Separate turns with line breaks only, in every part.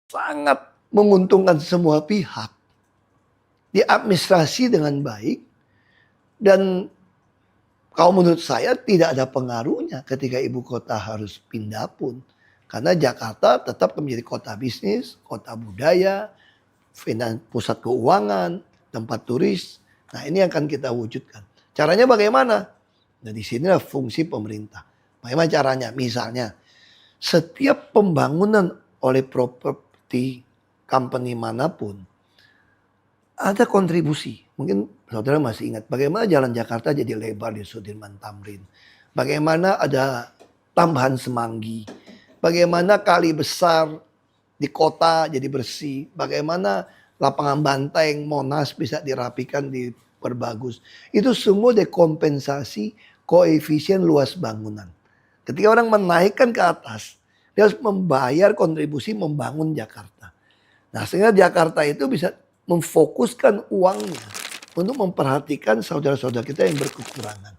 sangat menguntungkan semua pihak, diadministrasi dengan baik, dan kalau menurut saya tidak ada pengaruhnya ketika ibu kota harus pindah pun. Karena Jakarta tetap menjadi kota bisnis, kota budaya, pusat keuangan, tempat turis. Nah, ini yang akan kita wujudkan. Caranya bagaimana? Nah, di sinilah fungsi pemerintah. Bagaimana caranya? Misalnya, setiap pembangunan oleh properti company manapun ada kontribusi. Mungkin saudara masih ingat bagaimana jalan Jakarta jadi lebar di Sudirman Tamrin. Bagaimana ada tambahan semanggi. Bagaimana kali besar di kota jadi bersih. Bagaimana lapangan banteng Monas bisa dirapikan, diperbagus. Itu semua dekompensasi koefisien luas bangunan. Ketika orang menaikkan ke atas, dia harus membayar kontribusi membangun Jakarta. Nah, sehingga Jakarta itu bisa memfokuskan uangnya untuk memperhatikan saudara-saudara kita yang berkekurangan.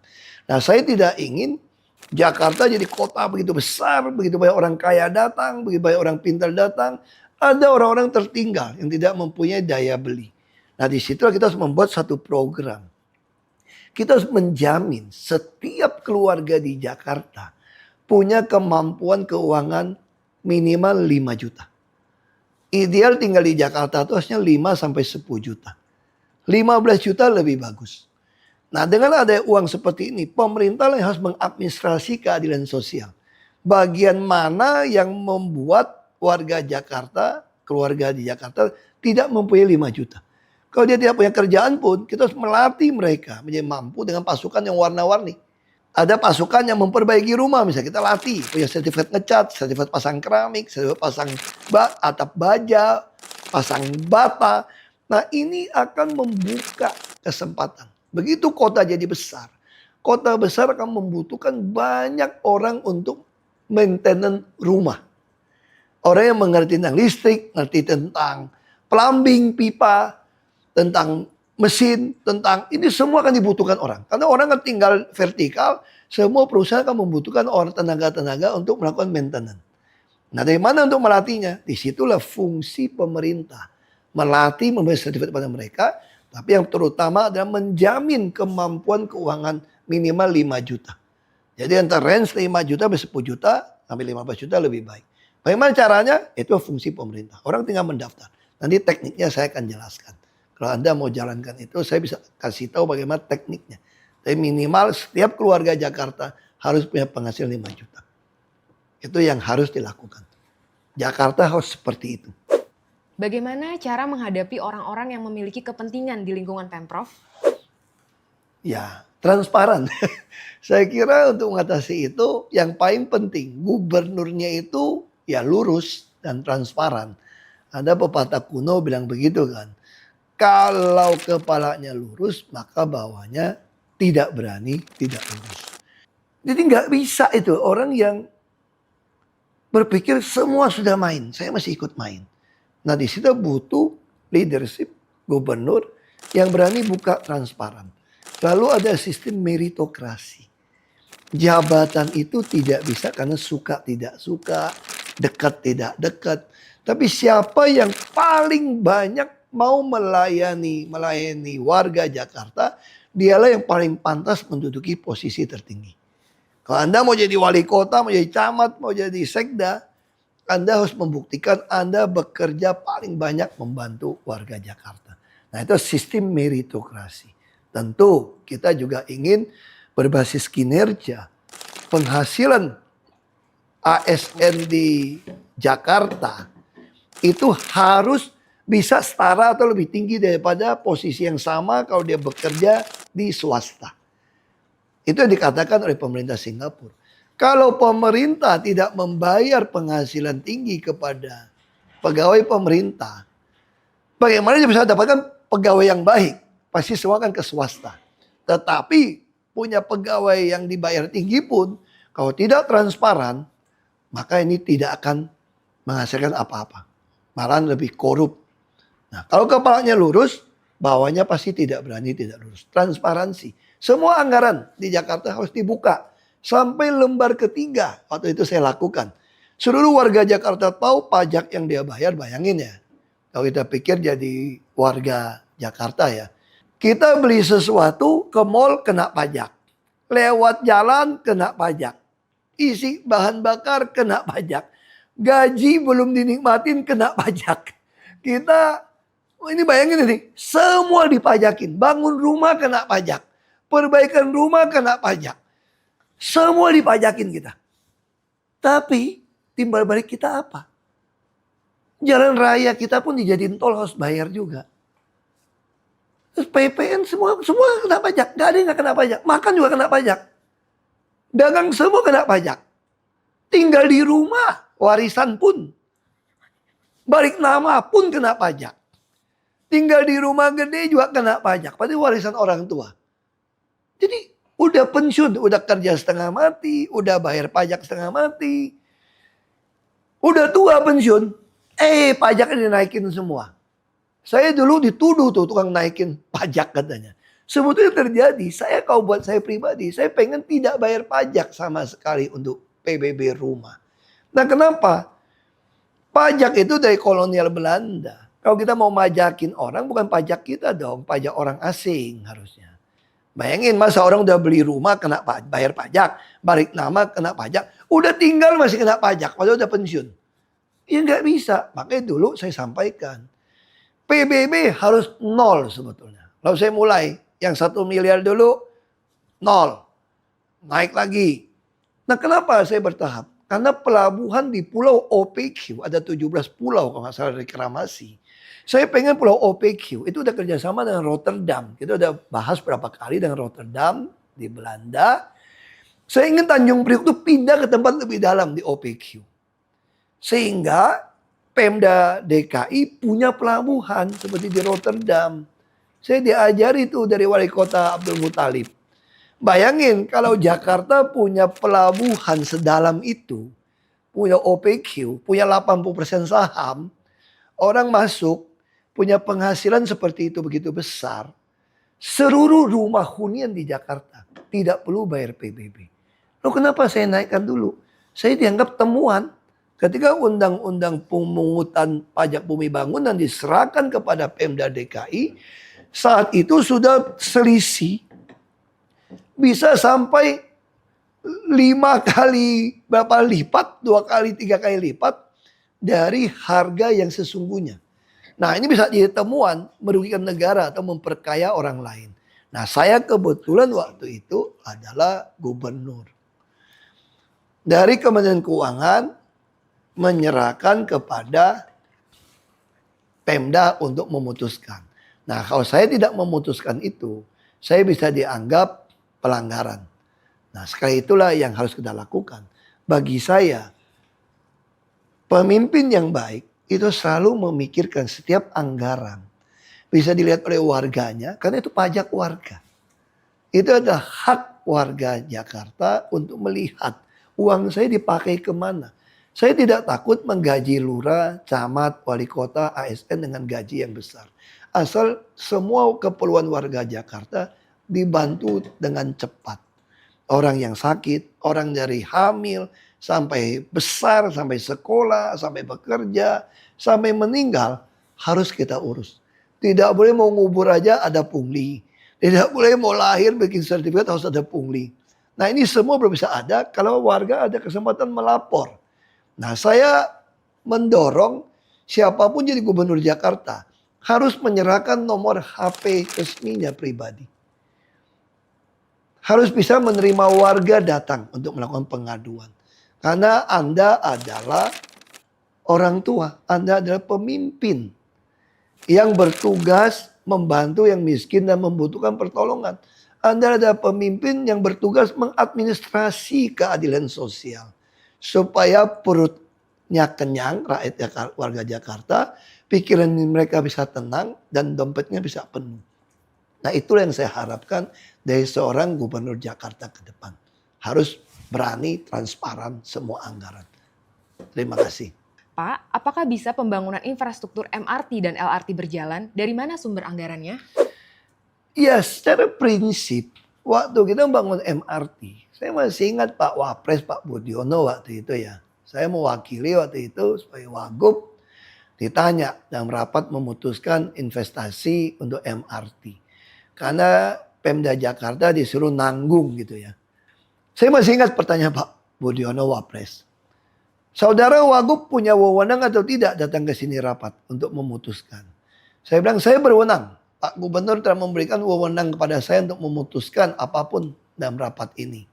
Nah, saya tidak ingin Jakarta jadi kota begitu besar, begitu banyak orang kaya datang, begitu banyak orang pintar datang. Ada orang-orang tertinggal yang tidak mempunyai daya beli. Nah, di situ kita harus membuat satu program. Kita harus menjamin setiap keluarga di Jakarta punya kemampuan keuangan minimal 5 juta. Ideal tinggal di Jakarta itu harusnya 5 sampai 10 juta. 15 juta lebih bagus. Nah, dengan ada uang seperti ini, pemerintah yang harus mengadministrasi keadilan sosial. Bagian mana yang membuat warga Jakarta, keluarga di Jakarta tidak mempunyai 5 juta. Kalau dia tidak punya kerjaan pun, kita harus melatih mereka menjadi mampu dengan pasukan yang warna-warni. Ada pasukan yang memperbaiki rumah, misalnya kita latih, punya sertifikat ngecat, sertifikat pasang keramik, sertifikat pasang atap baja, pasang bata. Nah, ini akan membuka kesempatan. Begitu kota jadi besar, kota besar akan membutuhkan banyak orang untuk maintenance rumah. Orang yang mengerti tentang listrik, mengerti tentang plumbing, pipa, tentang mesin, tentang ini semua akan dibutuhkan orang. Karena orang kan tinggal vertikal, semua perusahaan akan membutuhkan orang tenaga-tenaga untuk melakukan maintenance. Nah, dari mana untuk melatihnya? Disitulah fungsi pemerintah. Melatih, memberi sertifikat kepada mereka, tapi yang terutama adalah menjamin kemampuan keuangan minimal 5 juta. Jadi antara range 5 juta sampai 10 juta sampai 15 juta lebih baik. Bagaimana caranya? Itu fungsi pemerintah. Orang tinggal mendaftar. Nanti tekniknya saya akan jelaskan. Kalau Anda mau jalankan itu, saya bisa kasih tahu bagaimana tekniknya. Tapi minimal setiap keluarga Jakarta harus punya penghasilan 5 juta. Itu yang harus dilakukan. Jakarta harus seperti itu.
Bagaimana cara menghadapi orang-orang yang memiliki kepentingan di lingkungan Pemprov?
Ya, transparan. Saya kira untuk mengatasi itu yang paling penting, gubernurnya itu ya lurus dan transparan. Ada pepatah kuno bilang begitu kan. Kalau kepalanya lurus, maka bawahnya tidak berani, tidak lurus. Jadi nggak bisa itu orang yang berpikir semua sudah main, saya masih ikut main. Nah, di situ butuh leadership gubernur yang berani buka transparan. Lalu ada sistem meritokrasi. Jabatan itu tidak bisa karena suka tidak suka, dekat tidak dekat. Tapi siapa yang paling banyak mau melayani warga Jakarta, dialah yang paling pantas menduduki posisi tertinggi. Kalau Anda mau jadi wali kota, mau jadi camat, mau jadi sekda, Anda harus membuktikan Anda bekerja paling banyak membantu warga Jakarta. Nah, itu sistem meritokrasi. Tentu kita juga ingin berbasis kinerja. Penghasilan ASN di Jakarta itu harus bisa setara atau lebih tinggi daripada posisi yang sama kalau dia bekerja di swasta. Itu yang dikatakan oleh pemerintah Singapura. Kalau pemerintah tidak membayar penghasilan tinggi kepada pegawai pemerintah, bagaimana dia bisa dapatkan pegawai yang baik? Pasti semua akan ke swasta. Tetapi punya pegawai yang dibayar tinggi pun, kalau tidak transparan, maka ini tidak akan menghasilkan apa-apa. Malahan lebih korup. Nah, kalau kepalanya lurus, bawahnya pasti tidak berani, tidak lurus. Transparansi. Semua anggaran di Jakarta harus dibuka. Sampai lembar ketiga, waktu itu saya lakukan. Seluruh warga Jakarta tahu pajak yang dia bayar, bayangin ya. Kalau kita pikir jadi warga Jakarta ya. Kita beli sesuatu ke mall kena pajak. Lewat jalan kena pajak. Isi bahan bakar kena pajak. Gaji belum dinikmatin kena pajak. Kita, ini bayangin ini, semua dipajakin. Bangun rumah kena pajak. Perbaikan rumah kena pajak. Semua dipajakin kita. Tapi timbal balik kita apa? Jalan raya kita pun dijadiin tol, harus bayar juga. Terus PPN semua kena pajak. Gak ada yang gak kena pajak. Makan juga kena pajak. Dagang semua kena pajak. Tinggal di rumah, warisan pun. Balik nama pun kena pajak. Tinggal di rumah gede juga kena pajak. Padahal warisan orang tua. Jadi udah pensiun, udah kerja setengah mati, udah bayar pajak setengah mati. Udah tua pensiun, pajaknya dinaikin semua. Saya dulu dituduh tuh tukang naikin pajak katanya. Sebetulnya terjadi, kalau buat saya pribadi, saya pengen tidak bayar pajak sama sekali untuk PBB rumah. Nah kenapa? Pajak itu dari kolonial Belanda. Kalau kita mau majakin orang, bukan pajak kita dong, pajak orang asing harusnya. Bayangin masa orang udah beli rumah kena bayar pajak, balik nama kena pajak, udah tinggal masih kena pajak, padahal udah pensiun. Ya nggak bisa. Makanya dulu saya sampaikan, PBB harus nol sebetulnya. Lalu saya mulai, yang 1 miliar dulu, nol. Naik lagi. Nah kenapa saya bertahap? Karena pelabuhan di pulau OPQ, ada 17 pulau kalau nggak salah reklamasi. Saya pengen pulau OPQ, itu udah kerjasama dengan Rotterdam. Kita udah bahas berapa kali dengan Rotterdam di Belanda. Saya ingin Tanjung Priok itu pindah ke tempat lebih dalam di OPQ. Sehingga Pemda DKI punya pelabuhan seperti di Rotterdam. Saya diajari itu dari wali kota Abdul Muthalib. Bayangin kalau Jakarta punya pelabuhan sedalam itu, punya OPQ, punya 80% saham, orang masuk, punya penghasilan seperti itu begitu besar. Seluruh rumah hunian di Jakarta tidak perlu bayar PBB. Loh kenapa saya naikkan dulu? Saya dianggap temuan. Ketika undang-undang pemungutan pajak bumi bangunan diserahkan kepada Pemda DKI, saat itu sudah selisih bisa sampai 5 kali berapa lipat, 2 kali, 3 kali lipat dari harga yang sesungguhnya. Nah ini bisa jadi temuan merugikan negara atau memperkaya orang lain. Nah saya kebetulan waktu itu adalah gubernur. Dari Kementerian Keuangan menyerahkan kepada Pemda untuk memutuskan. Nah kalau saya tidak memutuskan itu, saya bisa dianggap pelanggaran. Nah sekali itulah yang harus kita lakukan. Bagi saya, pemimpin yang baik itu selalu memikirkan setiap anggaran. Bisa dilihat oleh warganya, karena itu pajak warga. Itu adalah hak warga Jakarta untuk melihat uang saya dipakai kemana. Saya tidak takut menggaji lurah, camat, wali kota, ASN dengan gaji yang besar. Asal semua keperluan warga Jakarta dibantu dengan cepat. Orang yang sakit, orang dari hamil, sampai besar, sampai sekolah, sampai bekerja, sampai meninggal, harus kita urus. Tidak boleh mau ngubur aja ada pungli. Tidak boleh mau lahir bikin sertifikat harus ada pungli. Nah ini semua belum bisa ada kalau warga ada kesempatan melapor. Nah saya mendorong siapapun jadi gubernur Jakarta harus menyerahkan nomor HP resminya pribadi. Harus bisa menerima warga datang untuk melakukan pengaduan. Karena Anda adalah orang tua, Anda adalah pemimpin yang bertugas membantu yang miskin dan membutuhkan pertolongan. Anda adalah pemimpin yang bertugas mengadministrasi keadilan sosial. Supaya perutnya kenyang, rakyat warga Jakarta, pikiran mereka bisa tenang dan dompetnya bisa penuh. Nah itulah yang saya harapkan dari seorang gubernur Jakarta ke depan. Harus berani, transparan semua anggaran. Terima kasih.
Pak, apakah bisa pembangunan infrastruktur MRT dan LRT berjalan? Dari mana sumber anggarannya?
Ya secara prinsip, waktu kita membangun MRT, saya masih ingat Pak Wapres, Pak Budiono waktu itu ya. Saya mewakili waktu itu sebagai Wagub, ditanya dalam rapat memutuskan investasi untuk MRT. Karena Pemda Jakarta disuruh nanggung gitu ya. Saya masih ingat pertanyaan Pak Budiono Wapres. Saudara Wagub punya wewenang atau tidak datang ke sini rapat untuk memutuskan? Saya bilang saya berwenang. Pak Gubernur telah memberikan wewenang kepada saya untuk memutuskan apapun dalam rapat ini.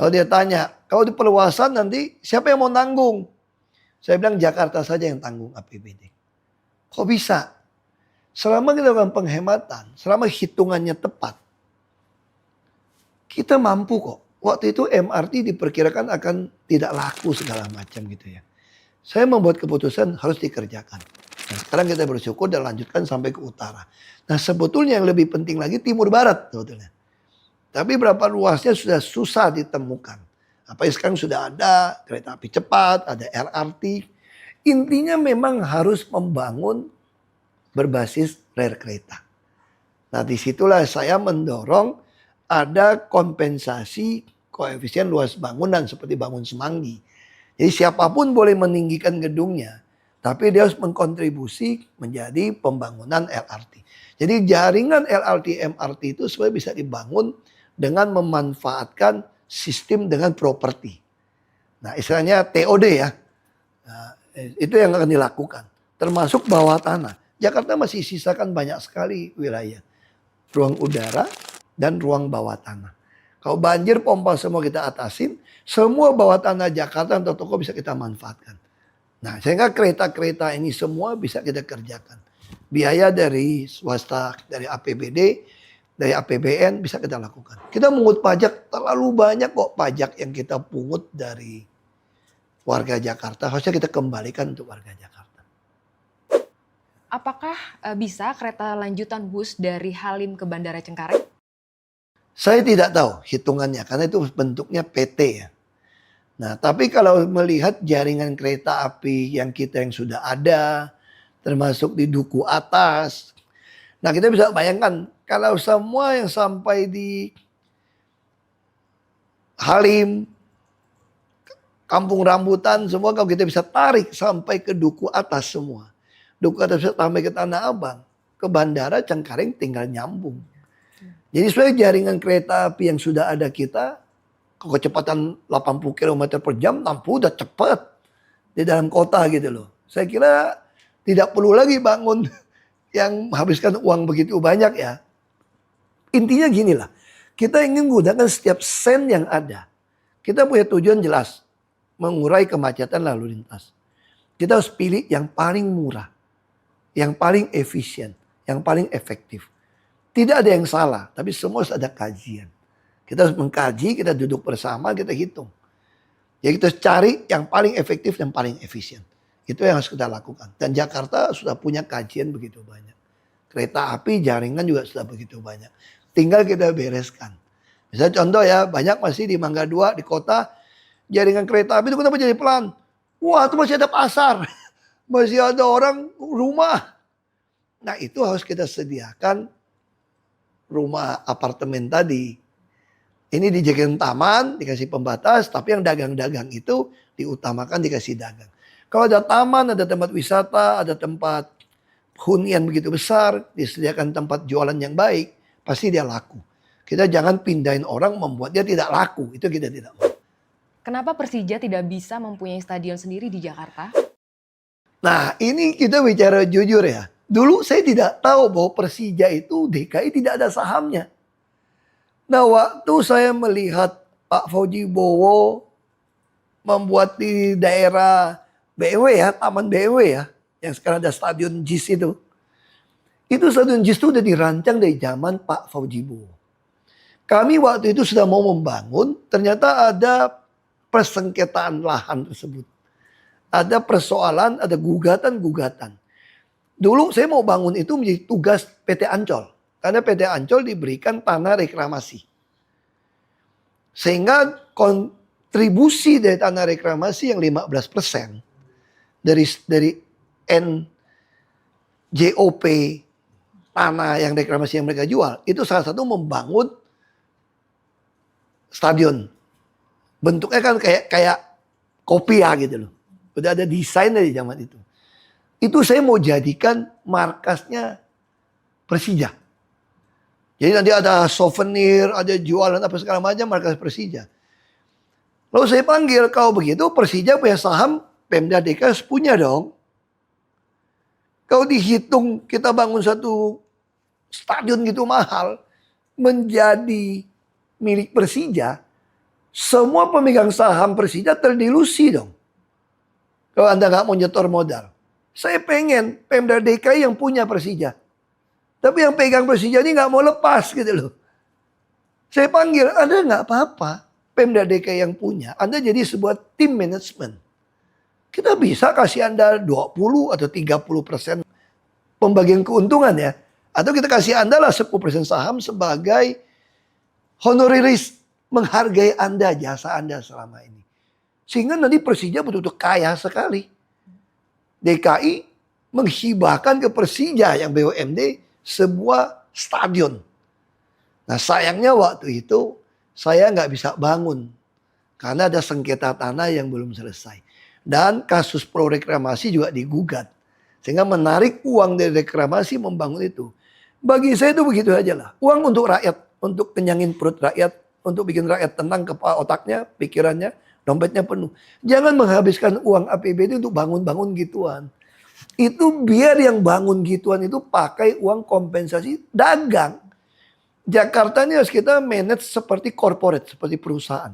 Lalu dia tanya, kalau di perluasan nanti siapa yang mau nanggung? Saya bilang Jakarta saja yang tanggung APBD. Kok bisa? Selama kita lakukan penghematan, selama hitungannya tepat, kita mampu kok. Waktu itu MRT diperkirakan akan tidak laku segala macam gitu ya. Saya membuat keputusan harus dikerjakan. Nah, sekarang kita bersyukur dan lanjutkan sampai ke utara. Nah sebetulnya yang lebih penting lagi timur barat sebetulnya. Tapi berapa luasnya sudah susah ditemukan. Apalagi sekarang sudah ada kereta api cepat, ada LRT. Intinya memang harus membangun berbasis rel kereta. Nah disitulah saya mendorong ada kompensasi koefisien luas bangunan seperti bangun Semanggi. Jadi siapapun boleh meninggikan gedungnya. Tapi dia harus mengkontribusi menjadi pembangunan LRT. Jadi jaringan LRT MRT itu sebenarnya bisa dibangun dengan memanfaatkan sistem dengan properti. Nah istilahnya TOD ya. Nah, itu yang akan dilakukan. Termasuk bawah tanah. Jakarta masih sisakan banyak sekali wilayah. Ruang udara dan ruang bawah tanah. Kalau banjir pompa semua kita atasin. Semua bawah tanah Jakarta atau toko bisa kita manfaatkan. Nah sehingga kereta-kereta ini semua bisa kita kerjakan. Biaya dari swasta, dari APBD, dari APBN bisa kita lakukan. Kita mengut pajak terlalu banyak kok pajak yang kita pungut dari warga Jakarta. Harusnya kita kembalikan untuk warga Jakarta.
Apakah bisa kereta lanjutan bus dari Halim ke Bandara Cengkareng?
Saya tidak tahu hitungannya karena itu bentuknya PT ya. Nah tapi kalau melihat jaringan kereta api yang sudah ada, termasuk di Duku Atas. Nah kita bisa bayangkan kalau semua yang sampai di Halim, Kampung Rambutan, semua kalau kita bisa tarik sampai ke Duku Atas semua. Duku Atas sampai ke Tanah Abang, ke Bandara Cengkareng tinggal nyambung. Jadi sebenarnya jaringan kereta api yang sudah ada kita, kecepatan 80 km per jam, udah cepat di dalam kota gitu loh. Saya kira tidak perlu lagi bangun yang menghabiskan uang begitu banyak ya. Intinya gini lah, kita ingin menggunakan setiap sen yang ada. Kita punya tujuan jelas, mengurai kemacetan lalu lintas. Kita harus pilih yang paling murah, yang paling efisien, yang paling efektif. Tidak ada yang salah, tapi semua harus ada kajian. Kita harus mengkaji, kita duduk bersama, kita hitung. Jadi kita harus cari yang paling efektif dan paling efisien. Itu yang harus kita lakukan. Dan Jakarta sudah punya kajian begitu banyak. Kereta api, jaringan juga sudah begitu banyak. Tinggal kita bereskan. Misalnya contoh ya, banyak masih di Mangga 2, di kota, jaringan kereta api itu kenapa jadi pelan? Wah itu masih ada pasar. Masih ada orang rumah. Nah itu harus kita sediakan rumah apartemen tadi. Ini dijadikan taman, dikasih pembatas, tapi yang dagang-dagang itu diutamakan dikasih dagang. Kalau ada taman, ada tempat wisata, ada tempat hunian begitu besar, disediakan tempat jualan yang baik, pasti dia laku. Kita jangan pindahin orang membuat dia tidak laku, itu kita tidak mau.
Kenapa Persija tidak bisa mempunyai stadion sendiri di Jakarta?
Nah ini kita bicara jujur ya. Dulu saya tidak tahu bahwa Persija itu DKI tidak ada sahamnya. Nah waktu saya melihat Pak Fauji Bowo membuat di daerah BW ya, Taman BW ya, yang sekarang ada Stadion JIS itu. Itu Stadion JIS itu udah dirancang dari zaman Pak Fauji Bowo. Kami waktu itu sudah mau membangun, ternyata ada persengketaan lahan tersebut. Ada persoalan, ada gugatan-gugatan. Dulu saya mau bangun itu menjadi tugas PT Ancol. Karena PT Ancol diberikan tanah reklamasi. Sehingga kontribusi dari tanah reklamasi yang 15% dari NJOP tanah yang reklamasi yang mereka jual. Itu salah satu membangun stadion. Bentuknya kan kayak Kopia gitu loh. Udah ada desain dari zaman itu. Itu saya mau jadikan markasnya Persija. Jadi nanti ada souvenir, ada jualan apa segala macam markas Persija. Lalu saya panggil, kalau begitu Persija punya saham, Pemda DKI harus punya dong. Kalau dihitung kita bangun satu stadion gitu mahal, menjadi milik Persija, semua pemegang saham Persija terdilusi dong. Kalau Anda nggak mau nyetor modal. Saya pengen Pemda DKI yang punya Persija. Tapi yang pegang Persija ini nggak mau lepas gitu loh. Saya panggil, Anda nggak apa-apa. Pemda DKI yang punya. Anda jadi sebuah tim manajemen. Kita bisa kasih Anda 20 atau 30% pembagian keuntungan ya. Atau kita kasih Anda lah 10% saham sebagai honoraris menghargai Anda, jasa Anda selama ini. Sehingga nanti Persija betul-betul kaya sekali. DKI menghibahkan ke Persija yang BUMD sebuah stadion. Nah sayangnya waktu itu saya nggak bisa bangun. Karena ada sengketa tanah yang belum selesai. Dan kasus pro reklamasi juga digugat. Sehingga menarik uang dari reklamasi membangun itu. Bagi saya itu begitu aja lah. Uang untuk rakyat. Untuk kenyangin perut rakyat. Untuk bikin rakyat tenang kepala otaknya, pikirannya, dompetnya penuh. Jangan menghabiskan uang APBD untuk bangun-bangun gituan. Itu biar yang bangun gituan itu pakai uang kompensasi dagang. Jakarta ini harus kita manage seperti corporate, seperti perusahaan.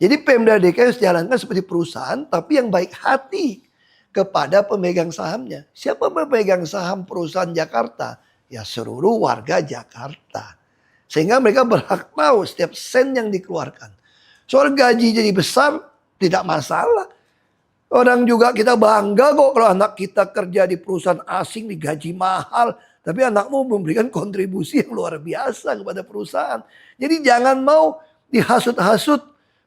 Jadi Pemda DKI harus jalankan seperti perusahaan, tapi yang baik hati kepada pemegang sahamnya. Siapa pemegang saham perusahaan Jakarta? Ya seluruh warga Jakarta. Sehingga mereka berhak tahu setiap sen yang dikeluarkan. Soal gaji jadi besar, tidak masalah. Orang juga kita bangga kok kalau anak kita kerja di perusahaan asing digaji mahal. Tapi anakmu memberikan kontribusi yang luar biasa kepada perusahaan. Jadi jangan mau dihasut-hasut.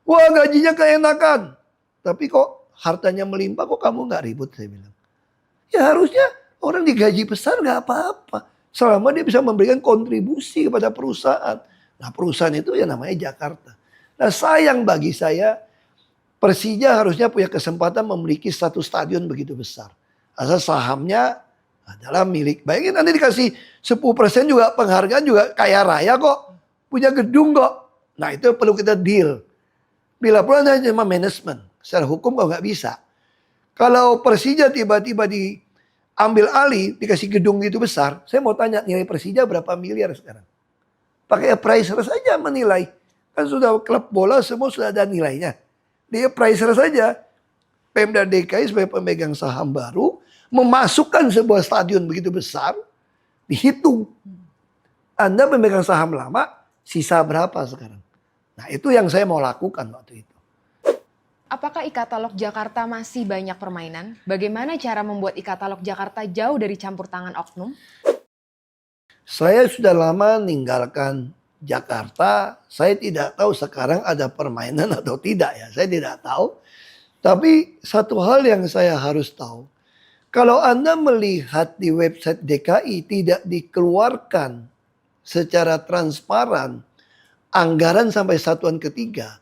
Wah gajinya keenakan. Tapi kok hartanya melimpah kok kamu gak ribut saya bilang. Ya harusnya orang digaji besar gak apa-apa. Selama dia bisa memberikan kontribusi kepada perusahaan. Nah perusahaan itu ya namanya Jakarta. Nah sayang bagi saya Persija harusnya punya kesempatan memiliki satu stadion begitu besar. Asal sahamnya adalah milik. Bayangin nanti dikasih 10% juga penghargaan juga kaya raya kok. Punya gedung kok. Nah itu perlu kita deal. Bila perlu hanya cuma manajemen. Secara hukum kok nggak bisa. Kalau Persija tiba-tiba diambil alih, dikasih gedung gitu besar. Saya mau tanya nilai Persija berapa miliar sekarang. Pakai appraiser saja menilai. Kan sudah klub bola semua sudah ada nilainya. Dia appraiser saja. Pemda DKI sebagai pemegang saham baru memasukkan sebuah stadion begitu besar, dihitung. Anda pemegang saham lama, sisa berapa sekarang? Nah itu yang saya mau lakukan waktu itu.
Apakah e-katalog Jakarta masih banyak permainan? Bagaimana cara membuat e-katalog Jakarta jauh dari campur tangan oknum?
Saya sudah lama meninggalkan Jakarta. Saya tidak tahu sekarang ada permainan atau tidak ya. Saya tidak tahu. Tapi satu hal yang saya harus tahu. Kalau Anda melihat di website DKI tidak dikeluarkan secara transparan anggaran sampai satuan ketiga,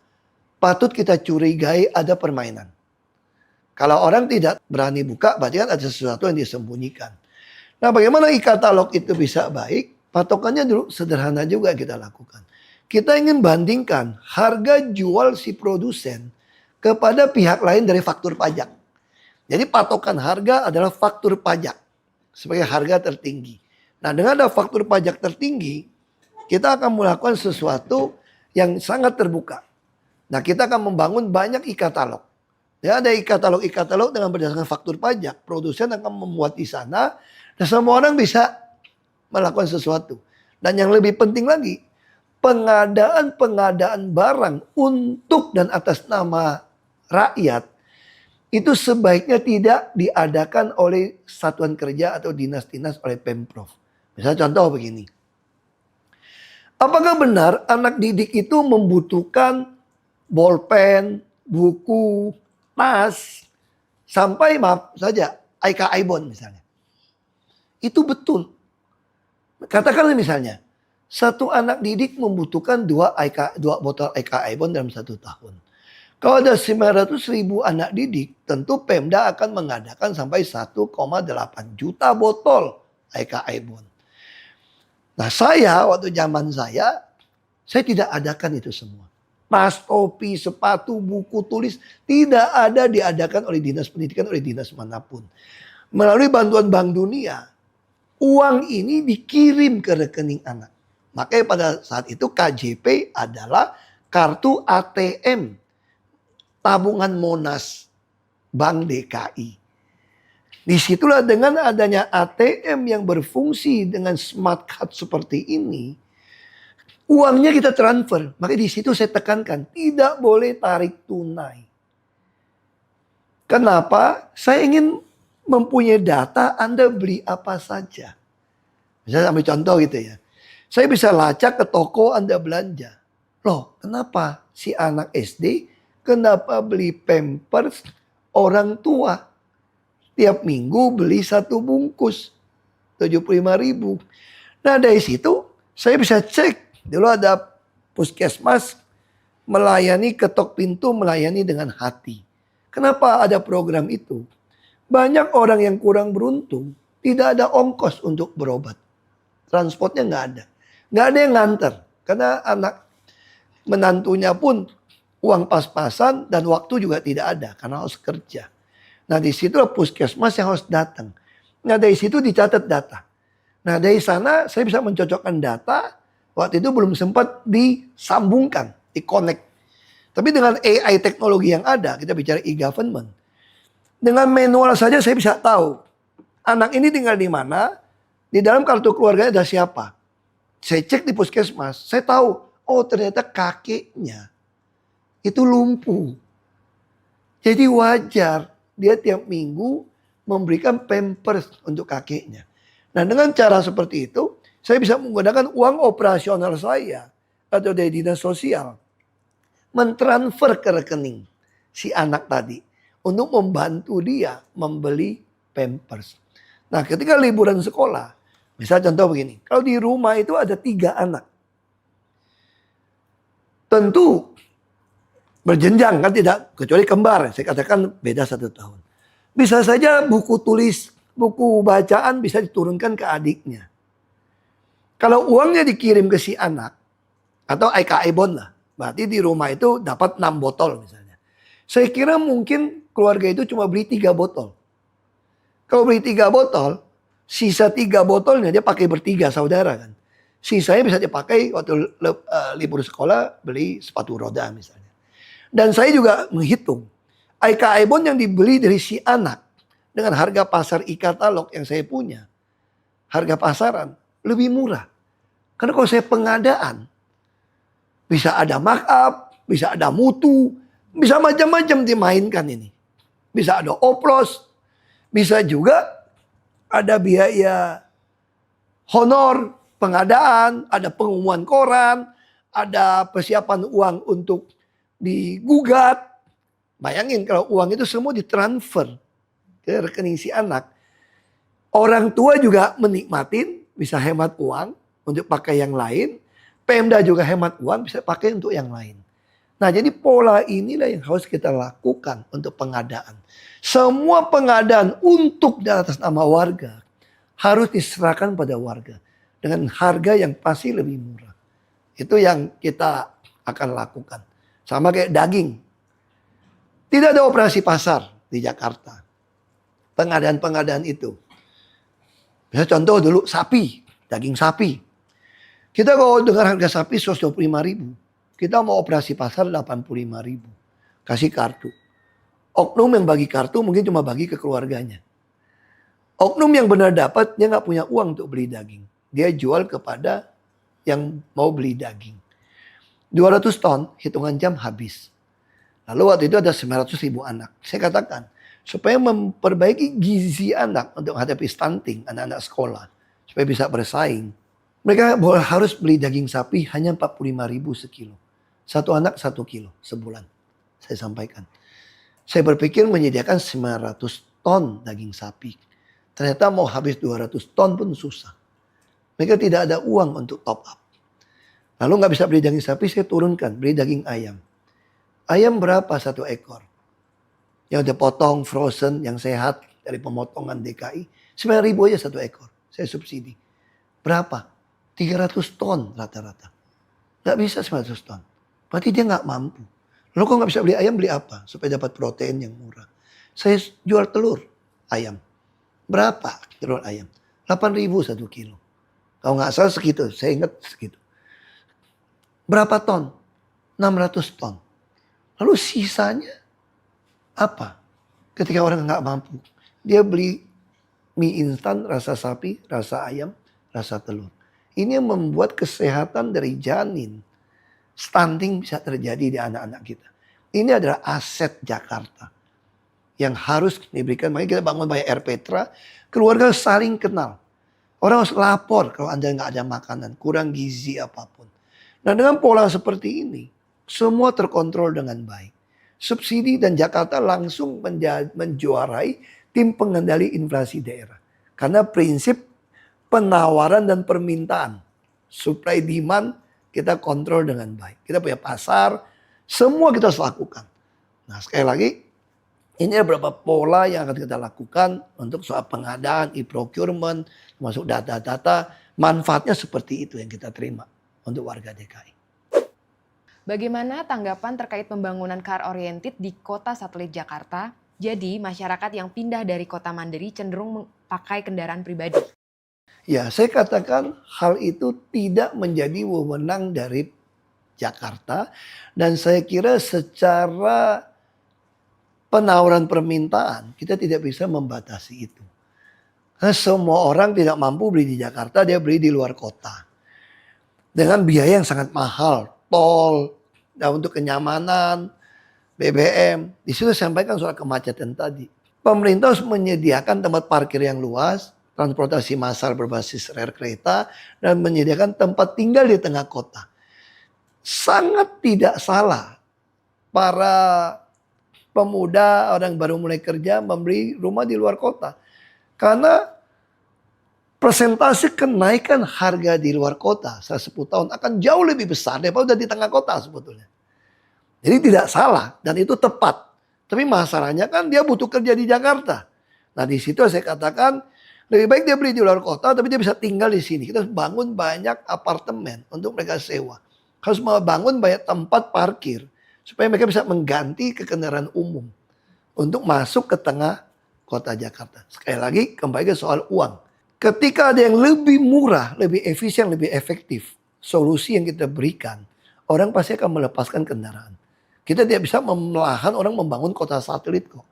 patut kita curigai ada permainan. Kalau orang tidak berani buka, berarti kan ada sesuatu yang disembunyikan. Nah bagaimana e-katalog itu bisa baik? Patokannya dulu sederhana juga kita lakukan. Kita ingin bandingkan harga jual si produsen kepada pihak lain dari faktur pajak. Jadi patokan harga adalah faktur pajak sebagai harga tertinggi. Nah dengan ada faktur pajak tertinggi, kita akan melakukan sesuatu yang sangat terbuka. Nah kita akan membangun banyak e-katalog. Ya ada e-katalog dengan berdasarkan faktur pajak. Produsen akan memuat di sana dan semua orang bisa melakukan sesuatu. Dan yang lebih penting lagi, pengadaan barang untuk dan atas nama rakyat itu sebaiknya tidak diadakan oleh satuan kerja atau dinas-dinas oleh Pemprov. Misalnya contoh begini. Apakah benar anak didik itu membutuhkan bolpen, buku, tas, sampai maaf saja IK Ibon misalnya. Itu betul. Katakanlah misalnya, satu anak didik membutuhkan dua botol IK Ibon dalam 1 tahun. Kalau ada 900.000 anak didik, tentu Pemda akan mengadakan sampai 1,8 juta botol AKI Bond. Nah waktu zaman saya tidak adakan itu semua. Tas, topi, sepatu, buku, tulis, tidak ada diadakan oleh dinas pendidikan, oleh dinas manapun. Melalui bantuan Bank Dunia, uang ini dikirim ke rekening anak. Makanya pada saat itu KJP adalah kartu ATM tabungan Monas Bank DKI. Disitulah dengan adanya ATM yang berfungsi dengan smart card seperti ini, uangnya kita transfer. Makanya di situ saya tekankan, tidak boleh tarik tunai. Kenapa? Saya ingin mempunyai data Anda beli apa saja. Misalnya ambil contoh gitu ya. Saya bisa lacak ke toko Anda belanja. Loh, kenapa si anak SD kenapa beli Pampers orang tua? Tiap minggu beli 1 bungkus. 75.000. Nah dari situ saya bisa cek. Dulu ada puskesmas melayani ketok pintu, melayani dengan hati. Kenapa ada program itu? Banyak orang yang kurang beruntung. Tidak ada ongkos untuk berobat. Transportnya nggak ada. Nggak ada yang nganter. Karena anak menantunya pun uang pas-pasan dan waktu juga tidak ada karena harus kerja. Nah di situ puskesmas yang harus datang. Nah dari situ dicatat data. Nah dari sana saya bisa mencocokkan data. Waktu itu belum sempat disambungkan, di-connect. Tapi dengan AI teknologi yang ada, kita bicara e-government. Dengan manual saja saya bisa tahu. Anak ini tinggal di mana, di dalam kartu keluarganya ada siapa. Saya cek di puskesmas, saya tahu. Oh ternyata kakeknya itu lumpuh. Jadi wajar dia tiap minggu memberikan pampers untuk kakeknya. Nah dengan cara seperti itu, saya bisa menggunakan uang operasional saya atau dari dinas sosial. Mentransfer ke rekening si anak tadi. Untuk membantu dia membeli pampers. Nah ketika liburan sekolah, misal contoh begini. Kalau di rumah itu ada 3 anak. Tentu berjenjang kan tidak, kecuali kembar. Saya katakan beda 1 tahun. Bisa saja buku tulis, buku bacaan bisa diturunkan ke adiknya. Kalau uangnya dikirim ke si anak, atau AKI Bond lah. Berarti di rumah itu dapat 6 botol misalnya. Saya kira mungkin keluarga itu cuma beli 3 botol. Kalau beli 3 botol, sisa 3 botolnya dia pakai bertiga saudara kan. Sisanya bisa dipakai waktu libur sekolah beli sepatu roda misalnya. Dan saya juga menghitung. AKI Bond yang dibeli dari si anak. Dengan harga pasar e-katalog yang saya punya. Harga pasaran lebih murah. Karena kalau saya pengadaan. Bisa ada markup. Bisa ada mutu. Bisa macam-macam dimainkan ini. Bisa ada oplos. Bisa juga ada biaya honor pengadaan. Ada pengumuman koran. Ada persiapan uang untuk digugat. Bayangin kalau uang itu semua ditransfer ke rekening si anak. Orang tua juga menikmatin, bisa hemat uang untuk pakai yang lain. Pemda juga hemat uang, bisa pakai untuk yang lain. Nah jadi pola inilah yang harus kita lakukan untuk pengadaan. Semua pengadaan untuk di atas nama warga harus diserahkan pada warga. Dengan harga yang pasti lebih murah. Itu yang kita akan lakukan. Sama kayak daging. Tidak ada operasi pasar di Jakarta. Pengadaan-pengadaan itu. Misalnya contoh dulu sapi. Daging sapi. Kita kalau dengar harga sapi 125.000. Kita mau operasi pasar 85.000. Kasih kartu. Oknum yang bagi kartu mungkin cuma bagi ke keluarganya. Oknum yang benar dapat, dia nggak punya uang untuk beli daging. Dia jual kepada yang mau beli daging. 200 ton, hitungan jam habis. Lalu waktu itu ada 900.000 anak. Saya katakan, supaya memperbaiki gizi anak untuk menghadapi stunting anak-anak sekolah. Supaya bisa bersaing. Mereka harus beli daging sapi hanya 45.000 sekilo. 1 anak 1 kilo sebulan. Saya sampaikan. Saya berpikir menyediakan 900 ton daging sapi. Ternyata mau habis 200 ton pun susah. Mereka tidak ada uang untuk top up. Lalu nggak bisa beli daging sapi, saya turunkan, beli daging ayam. Ayam berapa satu ekor? Yang udah potong, frozen, yang sehat dari pemotongan DKI. 9.000 aja satu ekor. Saya subsidi. Berapa? 300 ton rata-rata. Nggak bisa 900 ton. Berarti dia nggak mampu. Lalu kalau nggak bisa beli ayam, beli apa? Supaya dapat protein yang murah. Saya jual telur ayam. Berapa telur ayam? 8.000 satu kilo. Kalau nggak salah segitu, saya ingat segitu. Berapa ton? 600 ton. Lalu sisanya apa? Ketika orang nggak mampu, dia beli mie instan, rasa sapi, rasa ayam, rasa telur. Ini yang membuat kesehatan dari janin, stunting bisa terjadi di anak-anak kita. Ini adalah aset Jakarta yang harus diberikan. Makanya kita bangun banyak RPtra, keluarga saling kenal. Orang harus lapor kalau Anda nggak ada makanan, kurang gizi apapun. Nah dengan pola seperti ini, semua terkontrol dengan baik. Subsidi dan Jakarta langsung menjuarai tim pengendali inflasi daerah. Karena prinsip penawaran dan permintaan, supply demand kita kontrol dengan baik. Kita punya pasar, semua kita harus lakukan. Nah sekali lagi, ini ada beberapa pola yang akan kita lakukan untuk soal pengadaan, e-procurement, termasuk data-data. Manfaatnya seperti itu yang kita terima untuk warga DKI.
Bagaimana tanggapan terkait pembangunan car oriented di kota satelit Jakarta? Jadi masyarakat yang pindah dari kota Mandiri cenderung memakai kendaraan pribadi.
Ya, saya katakan hal itu tidak menjadi wewenang dari Jakarta. Dan saya kira secara penawaran permintaan, kita tidak bisa membatasi itu. Karena semua orang tidak mampu beli di Jakarta, dia beli di luar kota. Dengan biaya yang sangat mahal, tol, dan untuk kenyamanan, BBM. Di situ saya sampaikan soal kemacetan tadi. Pemerintah harus menyediakan tempat parkir yang luas, transportasi massal berbasis rel kereta, dan menyediakan tempat tinggal di tengah kota. Sangat tidak salah para pemuda, orang baru mulai kerja, membeli rumah di luar kota. Karena persentase kenaikan harga di luar kota setelah 10 tahun akan jauh lebih besar daripada di tengah kota sebetulnya. Jadi tidak salah dan itu tepat. Tapi masalahnya kan dia butuh kerja di Jakarta. Nah di situ saya katakan lebih baik dia beli di luar kota tapi dia bisa tinggal di sini. Kita harus bangun banyak apartemen untuk mereka sewa. Harus membangun banyak tempat parkir supaya mereka bisa mengganti ke kendaraan umum untuk masuk ke tengah kota Jakarta. Sekali lagi kembali ke soal uang. Ketika ada yang lebih murah, lebih efisien, lebih efektif, solusi yang kita berikan, orang pasti akan melepaskan kendaraan. Kita tidak bisa memelahkan orang membangun kota satelit kok.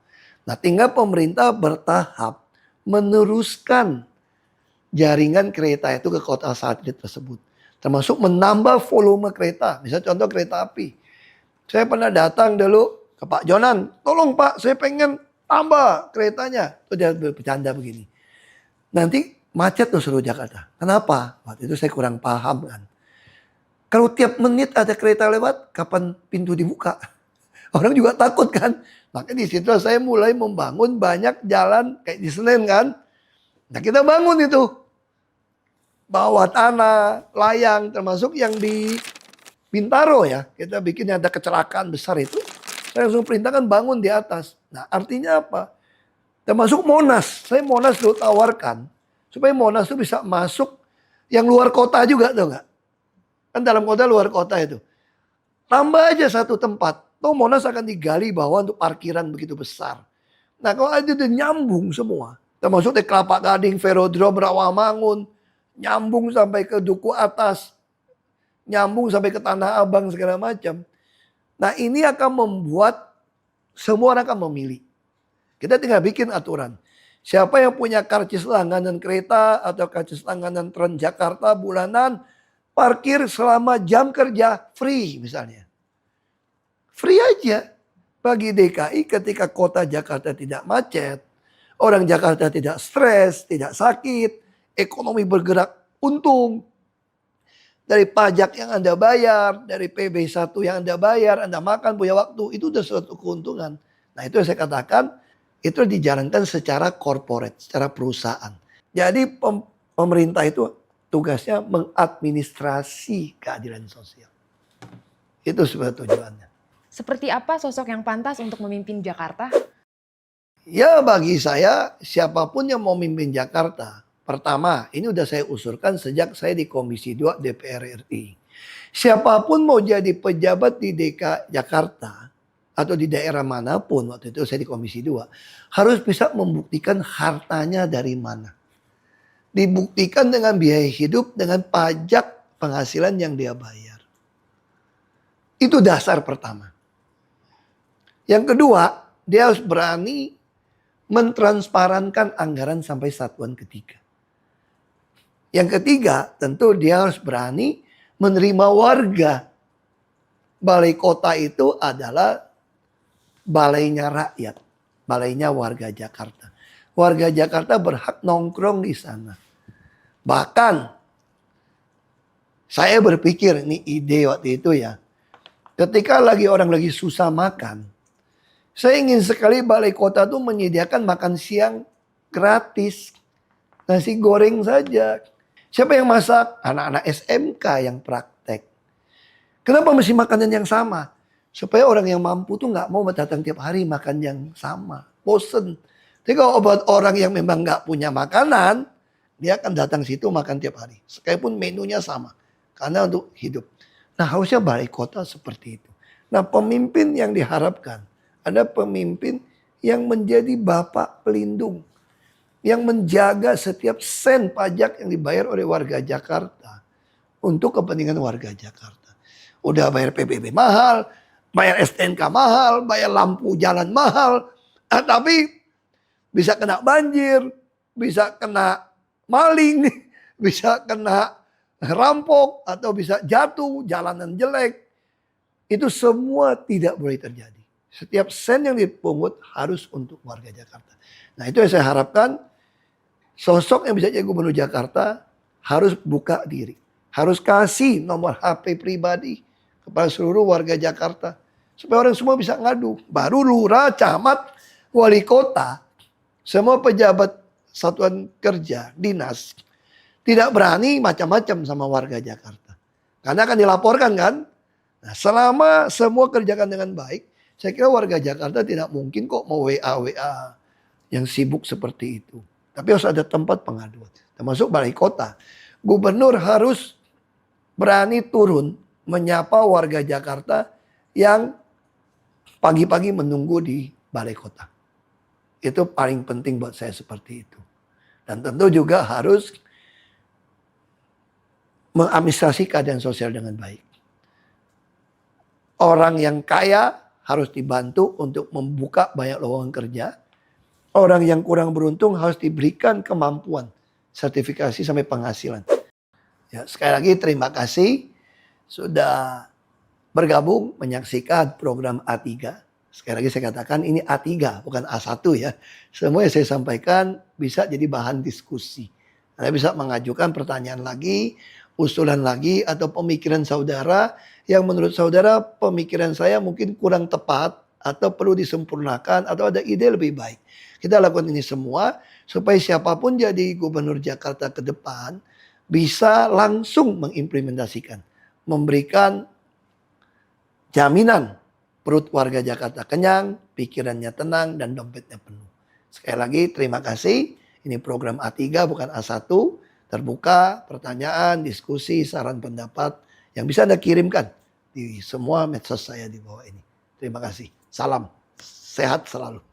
Nah tinggal pemerintah bertahap meneruskan jaringan kereta itu ke kota satelit tersebut. Termasuk menambah volume kereta. Misalnya contoh kereta api. Saya pernah datang dulu ke Pak Jonan. Tolong Pak, saya pengen tambah keretanya. Terus dia bercanda begini. Nanti macet tuh seluruh Jakarta. Kenapa? Waktu itu saya kurang paham kan. Kalau tiap menit ada kereta lewat, kapan pintu dibuka? Orang juga takut kan. Makanya di situ saya mulai membangun banyak jalan kayak di Senen kan. Nah kita bangun itu. Bawah tanah, layang, termasuk yang di Bintaro ya. Kita bikin yang ada kecelakaan besar itu. Saya langsung perintahkan bangun di atas. Nah artinya apa? Termasuk Monas. Saya Monas dulu tawarkan. Supaya Monas itu bisa masuk yang luar kota juga tuh enggak. Kan dalam kota luar kota itu. Tambah aja satu tempat. Tuh Monas akan digali bawah untuk parkiran begitu besar. Nah kalau itu udah nyambung semua. Termasuk di Kelapa Gading, Velodrome, Rawamangun. Nyambung sampai ke Duku Atas. Nyambung sampai ke Tanah Abang segala macam. Nah ini akan membuat semua orang akan memilih. Kita tinggal bikin aturan. Siapa yang punya karcis langganan kereta atau karcis langganan Transjakarta bulanan, parkir selama jam kerja free misalnya. Free aja. Bagi DKI ketika kota Jakarta tidak macet, orang Jakarta tidak stres, tidak sakit, ekonomi bergerak untung. Dari pajak yang Anda bayar, dari PB1 yang Anda bayar, Anda makan punya waktu, itu sudah suatu keuntungan. Nah itu yang saya katakan, itu dijalankan secara corporate, secara perusahaan. Jadi pemerintah itu tugasnya mengadministrasi keadilan sosial. Itu sebetulnya tujuannya.
Seperti apa sosok yang pantas untuk memimpin Jakarta?
Ya bagi saya siapapun yang mau memimpin Jakarta. Pertama, ini udah saya usulkan sejak saya di Komisi 2 DPR RI. Siapapun mau jadi pejabat di DKI Jakarta atau di daerah manapun, waktu itu saya di Komisi 2, harus bisa membuktikan hartanya dari mana. Dibuktikan dengan biaya hidup, dengan pajak penghasilan yang dia bayar. Itu dasar pertama. Yang kedua, dia harus berani mentransparankan anggaran sampai satuan ketiga. Yang ketiga, tentu dia harus berani menerima warga. Balai kota itu adalah balainya rakyat, balainya warga Jakarta. Warga Jakarta berhak nongkrong di sana. Bahkan saya berpikir, ini ide waktu itu ya, ketika orang lagi susah makan, saya ingin sekali balai kota itu menyediakan makan siang gratis. Nasi goreng saja. Siapa yang masak? Anak-anak SMK yang praktek. Kenapa mesti makanan yang sama? Supaya orang yang mampu tuh nggak mau datang tiap hari makan yang sama. Bosen. Tapi kalau buat orang yang memang nggak punya makanan, dia akan datang situ makan tiap hari. Sekalipun menunya sama. Karena untuk hidup. Nah harusnya balai kota seperti itu. Nah pemimpin yang diharapkan, ada pemimpin yang menjadi bapak pelindung. Yang menjaga setiap sen pajak yang dibayar oleh warga Jakarta. Untuk kepentingan warga Jakarta. Udah bayar PBB mahal, bayar STNK mahal, bayar lampu jalan mahal. Tapi bisa kena banjir, bisa kena maling, bisa kena rampok, atau bisa jatuh, jalanan jelek. Itu semua tidak boleh terjadi. Setiap sen yang dipungut harus untuk warga Jakarta. Nah itu yang saya harapkan, sosok yang bisa jadi gubernur Jakarta harus buka diri. Harus kasih nomor HP pribadi kepada seluruh warga Jakarta. Supaya orang semua bisa ngadu. Baru lurah, camat, wali kota, semua pejabat satuan kerja, dinas, tidak berani macam-macam sama warga Jakarta. Karena akan dilaporkan kan. Nah, selama semua kerjakan dengan baik, saya kira warga Jakarta tidak mungkin kok mau WA yang sibuk seperti itu. Tapi harus ada tempat pengaduan. Termasuk balai kota. Gubernur harus berani turun menyapa warga Jakarta yang pagi-pagi menunggu di balai kota. Itu paling penting buat saya seperti itu. Dan tentu juga harus mengadministrasi keadaan sosial dengan baik. Orang yang kaya harus dibantu untuk membuka banyak lowongan kerja. Orang yang kurang beruntung harus diberikan kemampuan, sertifikasi sampai penghasilan. Ya, sekali lagi terima kasih sudah bergabung menyaksikan program A3. Sekali lagi saya katakan ini A3 bukan A1 ya. Semua yang saya sampaikan bisa jadi bahan diskusi. Anda bisa mengajukan pertanyaan lagi, usulan lagi, atau pemikiran saudara yang menurut saudara pemikiran saya mungkin kurang tepat atau perlu disempurnakan atau ada ide lebih baik. Kita lakukan ini semua supaya siapapun jadi gubernur Jakarta ke depan bisa langsung mengimplementasikan, memberikan jaminan perut warga Jakarta kenyang, pikirannya tenang, dan dompetnya penuh. Sekali lagi terima kasih. Ini program A3 bukan A1. Terbuka, pertanyaan, diskusi, saran pendapat yang bisa Anda kirimkan di semua medsos saya di bawah ini. Terima kasih. Salam. Sehat selalu.